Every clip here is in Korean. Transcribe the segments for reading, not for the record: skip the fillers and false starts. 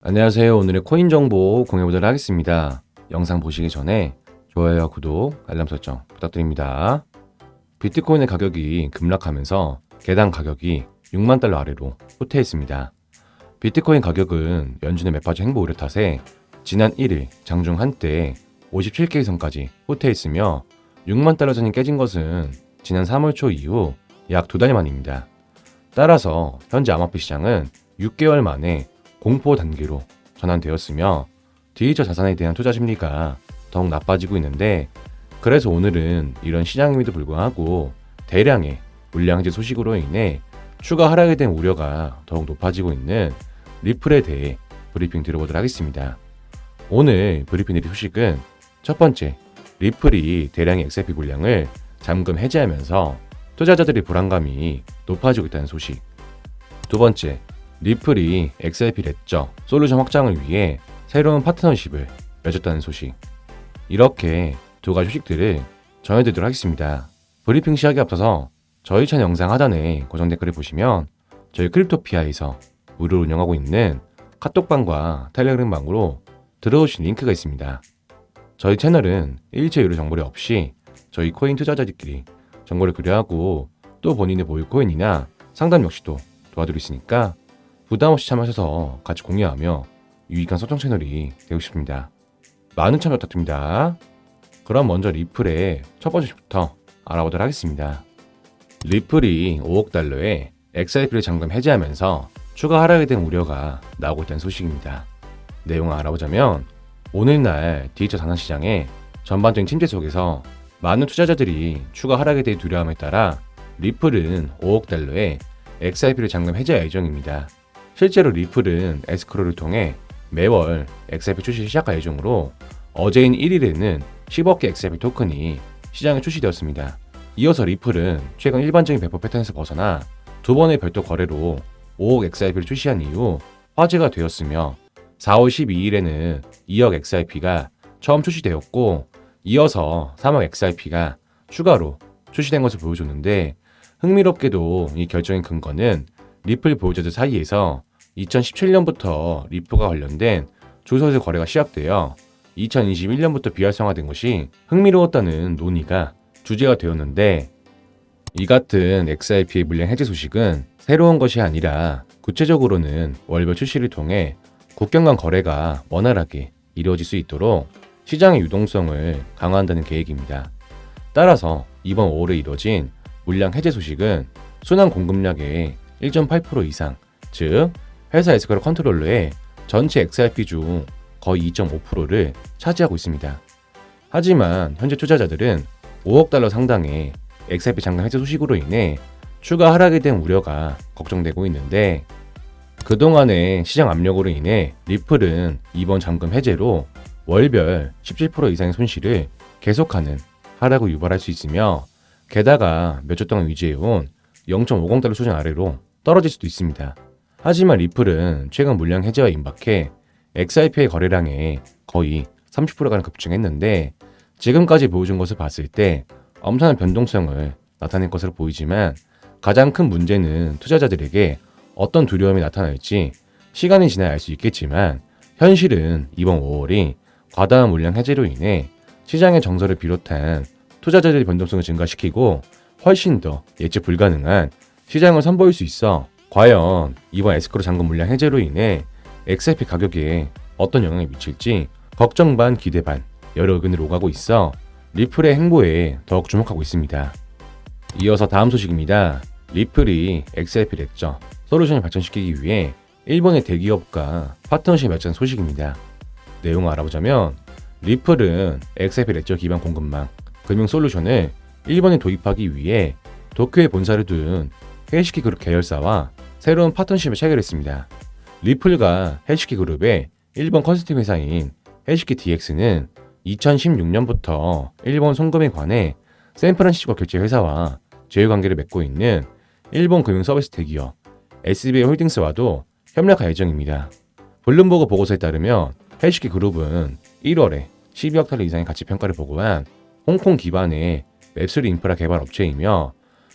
안녕하세요. 오늘의 코인 정보 공유해보도록 하겠습니다. 영상 보시기 전에 좋아요와 구독, 알람 설정 부탁드립니다. 비트코인의 가격이 급락하면서 개당 가격이 6만 달러 아래로 후퇴했습니다. 비트코인 가격은 연준의 매파주 행보 우려 탓에 지난 1일 장중 한때 57K 선까지 후퇴했으며 6만 달러 선이 깨진 것은 지난 3월 초 이후 약 2달 만입니다. 따라서 현재 암호화폐 시장은 6개월 만에 공포 단계로 전환되었으며 디지털 자산에 대한 투자 심리가 더욱 나빠지고 있는데, 그래서 오늘은 이런 시장임에도 불구하고 대량의 물량 해제 소식으로 인해 추가 하락에 대한 우려가 더욱 높아지고 있는 리플에 대해 브리핑 드려보도록 하겠습니다. 오늘 브리핑 드릴 소식은 첫 번째, 리플이 대량의 XRP 물량을 잠금 해제하면서 투자자들의 불안감이 높아지고 있다는 소식. 두 번째, 리플이 XRP 레저 솔루션 확장을 위해 새로운 파트너십을 맺었다는 소식. 이렇게 두 가지 소식들을 전해드리도록 하겠습니다. 브리핑 시작에 앞서서 저희 채널 영상 하단에 고정 댓글을 보시면 저희 크립토피아에서 무료로 운영하고 있는 카톡방과 텔레그램방으로 들어오신 링크가 있습니다. 저희 채널은 일체 유료 정보료 없이 저희 코인 투자자들끼리 정보를 교류하고 또 본인의 보유 코인이나 상담 역시도 도와드리고 있으니까 부담없이 참여하셔서 같이 공유하며 유익한 소통 채널이 되고 싶습니다. 많은 참여 부탁드립니다. 그럼 먼저 리플의 첫 번째 소식부터 알아보도록 하겠습니다. 리플이 5억 달러의 XRP를 잠금 해제하면서 추가 하락에 대한 우려가 나오고 있다는 소식입니다. 내용을 알아보자면, 오늘날 디지털 자산 시장의 전반적인 침체 속에서 많은 투자자들이 추가 하락에 대해 두려움에 따라 리플은 5억 달러의 XRP를 잠금 해제할 예정입니다. 실제로 리플은 에스크로를 통해 매월 XRP 출시 시작할 예정으로 어제인 1일에는 10억 개 XRP 토큰이 시장에 출시되었습니다. 이어서 리플은 최근 일반적인 배포 패턴에서 벗어나 두 번의 별도 거래로 5억 XRP를 출시한 이후 화제가 되었으며 4월 12일에는 2억 XRP가 처음 출시되었고, 이어서 3억 XRP가 추가로 출시된 것을 보여줬는데, 흥미롭게도 이 결정의 근거는 리플 보유자들 사이에서 2017년부터 리플과 관련된 조서에서 거래가 시작되어 2021년부터 비활성화된 것이 흥미로웠다는 논의가 주제가 되었는데, 이 같은 XRP의 물량 해제 소식은 새로운 것이 아니라 구체적으로는 월별 출시를 통해 국경 간 거래가 원활하게 이루어질 수 있도록 시장의 유동성을 강화한다는 계획입니다. 따라서 이번 5월에 이뤄진 물량 해제 소식은 순환 공급량의 1.8% 이상, 즉 회사 에스크로 컨트롤러의 전체 XRP 중 거의 2.5%를 차지하고 있습니다. 하지만 현재 투자자들은 5억 달러 상당의 XRP 잠금 해제 소식으로 인해 추가 하락에 대한 우려가 걱정되고 있는데, 그동안의 시장 압력으로 인해 리플은 이번 잠금 해제로 월별 17% 이상의 손실을 계속하는 하락을 유발할 수 있으며, 게다가 몇 주 동안 유지해온 0.50 달러 수준 아래로 떨어질 수도 있습니다. 하지만 리플은 최근 물량 해제와 임박해 XRP의 거래량에 거의 30%가량 급증했는데, 지금까지 보여준 것을 봤을 때 엄청난 변동성을 나타낼 것으로 보이지만, 가장 큰 문제는 투자자들에게 어떤 두려움이 나타날지 시간이 지나야 알 수 있겠지만, 현실은 이번 5월이 과다한 물량 해제로 인해 시장의 정서를 비롯한 투자자들의 변동성을 증가시키고 훨씬 더 예측 불가능한 시장을 선보일 수 있어 과연 이번 에스크로 잠금 물량 해제로 인해 XRP 가격에 어떤 영향을 미칠지 걱정 반 기대 반 여러 의견이 오가고 있어 리플의 행보에 더욱 주목하고 있습니다. 이어서 다음 소식입니다. 리플이 XRP 레저 솔루션을 발전시키기 위해 일본의 대기업과 파트너십을 맺은 소식입니다. 내용을 알아보자면, 리플은 XRP 레저 기반 공급망 금융 솔루션을 일본에 도입하기 위해 도쿄에 본사를 둔 헬시키 그룹 계열사와 새로운 파트너십을 체결했습니다. 리플과 헬시키 그룹의 일본 컨설팅 회사인 헬시키 DX는 2016년부터 일본 송금에 관해 샌프란시스코 결제 회사와 제휴 관계를 맺고 있는 일본 금융 서비스 대기업 SBI 홀딩스와도 협력할 예정입니다. 블룸버그 보고서에 따르면 헬시키 그룹은 1월에 12억 달러 이상의 가치 평가를 보고한 홍콩 기반의 웹3 인프라 개발 업체이며,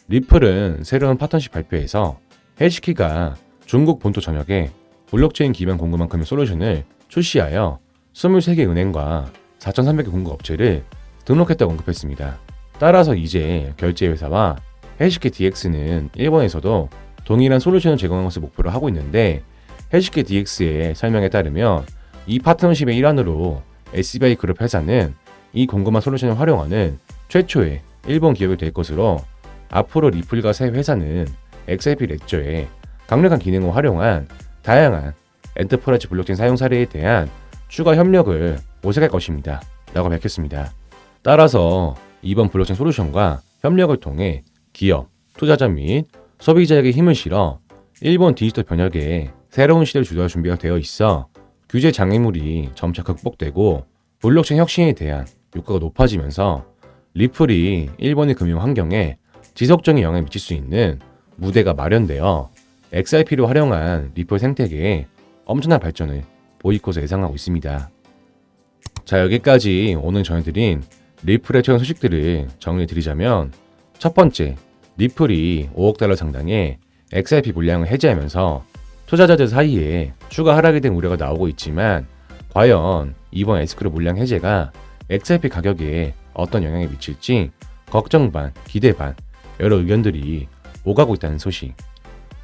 리플은 새로운 파트너십 발표에서 헬시키가 중국 본토 전역에 블록체인 기반 공급망 금융 솔루션을 출시하여 23개 은행과 4,300개 공급업체를 등록했다고 언급했습니다. 따라서 이제 결제회사와 헬시케 DX는 일본에서도 동일한 솔루션을 제공하는 것을 목표로 하고 있는데, 헬시케 DX의 설명에 따르면 이 파트너십의 일환으로 SBI 그룹 회사는 이 공급망 솔루션을 활용하는 최초의 일본 기업이 될 것으로, 앞으로 리플과 새 회사는 XRP 레저의 강력한 기능을 활용한 다양한 엔터프라이즈 블록체인 사용 사례에 대한 추가 협력을 모색할 것입니다 라고 밝혔습니다. 따라서 이번 블록체인 솔루션과 협력을 통해 기업, 투자자 및 소비자에게 힘을 실어 일본 디지털 변혁의 새로운 시대를 주도할 준비가 되어 있어 규제 장애물이 점차 극복되고 블록체인 혁신에 대한 효과가 높아지면서 리플이 일본의 금융 환경에 지속적인 영향을 미칠 수 있는 무대가 마련되어 XRP를 활용한 리플 생태계에 엄청난 발전을 보일 것으로 예상하고 있습니다. 자, 여기까지 오늘 전해드린 리플의 최근 소식들을 정리해드리자면, 첫 번째, 리플이 5억 달러 상당의 XRP 물량을 해제하면서 투자자들 사이에 추가 하락에 대한 우려가 나오고 있지만, 과연 이번 에스크로 물량 해제가 XRP 가격에 어떤 영향을 미칠지 걱정 반, 기대 반 여러 의견들이 오가고 있다는 소식.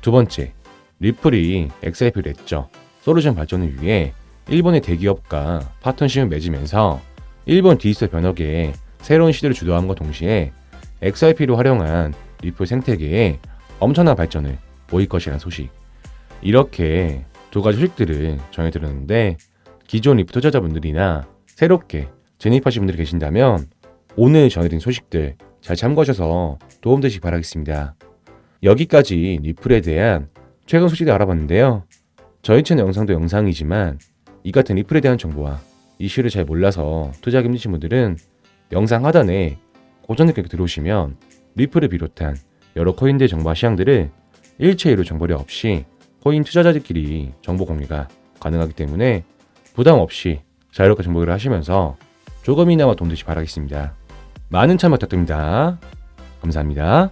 두 번째, 리플이 XRP 레저 솔루션 발전을 위해 일본의 대기업과 파트너십을 맺으면서 일본 디지털 변혁의 새로운 시대를 주도함과 동시에 XRP를 활용한 리플 생태계에 엄청난 발전을 보일 것이라는 소식. 이렇게 두 가지 소식들을 전해드렸는데, 기존 리플 투자자분들이나 새롭게 진입하신 분들이 계신다면 오늘 전해드린 소식들 잘 참고하셔서 도움되시기 바라겠습니다. 여기까지 리플에 대한 최근 소식을 알아봤는데요. 저희 채널 영상도 영상이지만 이 같은 리플에 대한 정보와 이슈를 잘 몰라서 투자하기 힘드신 분들은 영상 하단에 고정 댓글 들어오시면 리플을 비롯한 여러 코인들 정보와 시황들을 일체이로 정보력 없이 코인 투자자들끼리 정보 공유가 가능하기 때문에 부담 없이 자유롭게 정보를 하시면서 조금이나마 도움되시 바라겠습니다. 많은 참여 부탁드립니다. 감사합니다.